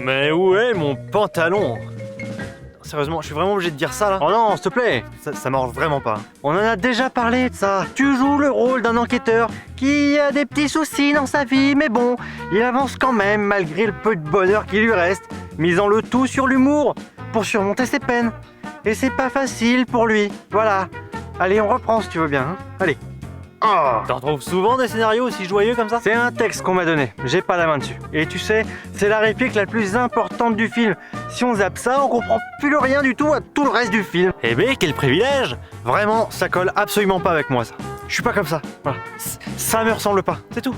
Mais où est mon pantalon? Sérieusement, je suis vraiment obligé de dire ça là? Oh non, s'il te plaît, ça marche vraiment pas. On en a déjà parlé de ça. Tu joues le rôle d'un enquêteur qui a des petits soucis dans sa vie, mais bon, il avance quand même malgré le peu de bonheur qui lui reste, misant le tout sur l'humour pour surmonter ses peines. Et c'est pas facile pour lui. Voilà. Allez, on reprend si tu veux bien. Hein. Allez. Oh. T'en retrouves souvent des scénarios aussi joyeux comme ça? C'est un texte qu'on m'a donné, j'ai pas la main dessus. Et tu sais, c'est la réplique la plus importante du film. Si on zappe ça, on comprend plus rien du tout à tout le reste du film. Eh ben, quel privilège! Vraiment, ça colle absolument pas avec moi ça. Je suis pas comme ça, voilà. Ça me ressemble pas, c'est tout.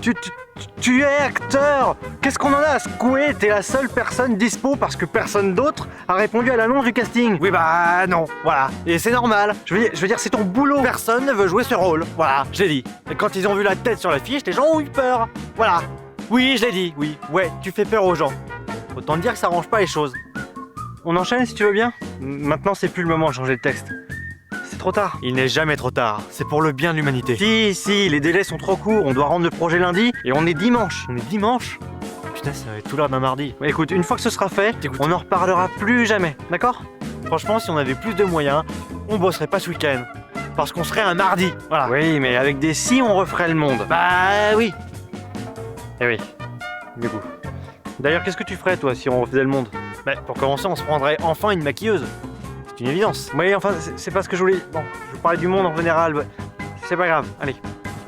Tu es acteur! Qu'est-ce qu'on en a à secouer? T'es la seule personne dispo parce que personne d'autre a répondu à l'annonce du casting. Oui bah non, voilà. Et c'est normal. Je veux dire, c'est ton boulot. Personne ne veut jouer ce rôle. Voilà, je l'ai dit. Et quand ils ont vu la tête sur l'affiche, les gens ont eu peur. Voilà. Oui, je l'ai dit, oui. Ouais, tu fais peur aux gens. Autant te dire que ça arrange pas les choses. On enchaîne si tu veux bien? Maintenant, c'est plus le moment de changer le texte. C'est trop tard. Il n'est jamais trop tard. C'est pour le bien de l'humanité. Si, les délais sont trop courts. On doit rendre le projet lundi et on est dimanche. On est dimanche? Putain, ça va être tout l'heure d'un mardi. Ouais, écoute, une fois que ce sera fait, on n'en reparlera plus jamais. D'accord? Franchement, si on avait plus de moyens, on bosserait pas ce week-end. Parce qu'on serait un mardi. Voilà. Oui, mais avec des si, on referait le monde. Bah oui. Eh oui. Du coup. D'ailleurs, qu'est-ce que tu ferais, toi, si on refaisait le monde? Bah, pour commencer, on se prendrait enfin une maquilleuse. C'est une évidence. Oui, enfin, c'est pas ce que je voulais. Bon, je parlais du monde en général. Ouais. C'est pas grave, allez.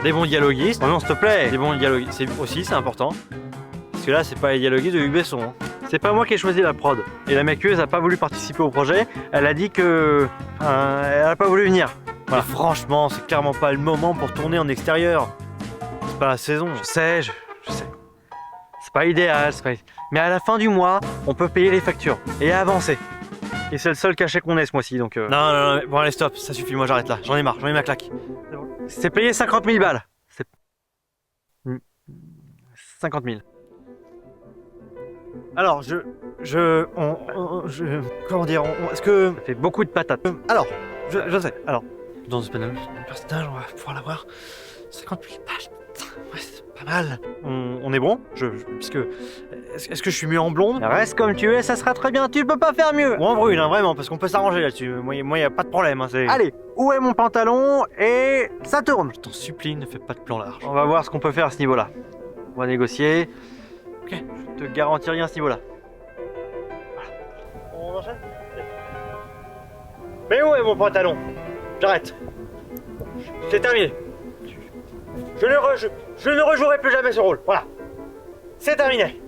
Des bons dialoguistes. Oh non, s'il te plaît. Des bons dialoguistes. C'est important. Parce que là, c'est pas les dialoguistes de Luc Besson. Hein. C'est pas moi qui ai choisi la prod. Et la maquilleuse a pas voulu participer au projet. Elle a dit que. Elle a pas voulu venir. Voilà. Mais franchement, c'est clairement pas le moment pour tourner en extérieur. C'est pas la saison. Je sais. C'est pas idéal, mais à la fin du mois, on peut payer les factures et avancer. Et c'est le seul cachet qu'on ait ce mois-ci, donc... Non, bon allez stop, ça suffit, moi j'arrête là, j'en ai marre, j'en ai ma claque. C'est payé 50 000 balles. C'est... 50 000. Alors, comment dire, est-ce que... Ça fait beaucoup de patates. Alors, je sais, alors... Dans ce personnage, on va pouvoir l'avoir 50 000 pages. Ouais, c'est pas mal. On est bon? Puisque... Est-ce que je suis mieux en blonde? Reste comme tu es, ça sera très bien, tu peux pas faire mieux. Ou en brune, hein, vraiment, parce qu'on peut s'arranger là-dessus. Moi, y a pas de problème. Hein, allez, où est mon pantalon? Et ça tourne. Je t'en supplie, ne fais pas de plan large. On va voir ce qu'on peut faire à ce niveau-là. On va négocier. Ok, je te garantis rien à ce niveau-là. Voilà. On enchaîne? Mais où est mon pantalon? J'arrête. C'est terminé. Je ne rejouerai plus jamais ce rôle. Voilà. C'est terminé.